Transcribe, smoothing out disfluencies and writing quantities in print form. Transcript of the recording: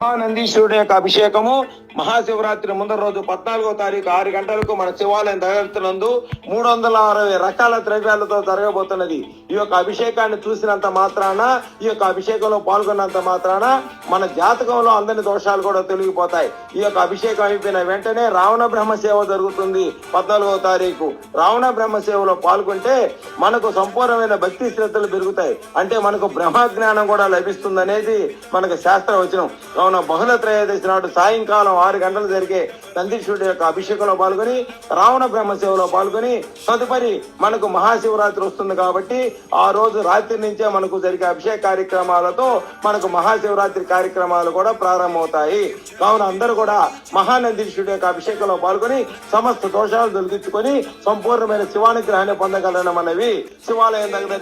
మహానందీశ్వరుడు యొక్క అభిషేకము మహాశివరాత్రి ముందర రోజు 14వ తారీఖు 6 గంటలకు మన శివాలయం దగలుతున్నందు 360 రకాల ద్రవ్యాలతో జరగబోతున్నది. ఈ యొక్క అభిషేకాన్ని చూసినంత మాత్రాన, ఈ యొక్క అభిషేకంలో పాల్గొన్నంత మాత్రాన మన జాతకంలో అందని దోషాలు కూడా తొలగిపోతాయి. ఈ యొక్క అభిషేకం అయిపోయిన వెంటనే రావణ బ్రహ్మ సేవ జరుగుతుంది. 14వ తారీఖు రావణ బ్రహ్మ సేవలో పాల్గొంటే మనకు సంపూర్ణమైన భక్తి శ్రద్ధలు పెరుగుతాయి. అంటే మనకు బ్రహ్మజ్ఞానం కూడా లభిస్తుంది అనేది మనకు శాస్త్రవచనం. కావున బహుళ త్రయోదశి నాడు సాయంకాలం 6 గంటలు జరిగే నందీశ్వరుడు యొక్క అభిషేకంలో పాల్గొని రావణ బ్రహ్మ సేవలో పాల్గొని తదుపరి మనకు మహాశివరాత్రి వస్తుంది కాబట్టి ఆ రోజు రాత్రి నుంచే మనకు జరిగే అభిషేక కార్యక్రమాలతో మనకు మహాశివరాత్రి కార్యక్రమాలు కూడా ప్రారంభమవుతాయి. కావున అందరూ కూడా మహానందీశ్వరుడు యొక్క అభిషేకంలో పాల్గొని సమస్త దోషాలు తొలగించుకొని సంపూర్ణమైన శివానుగ్రహాన్ని పొందగలనమన్నవి శివాలయం దగ్గర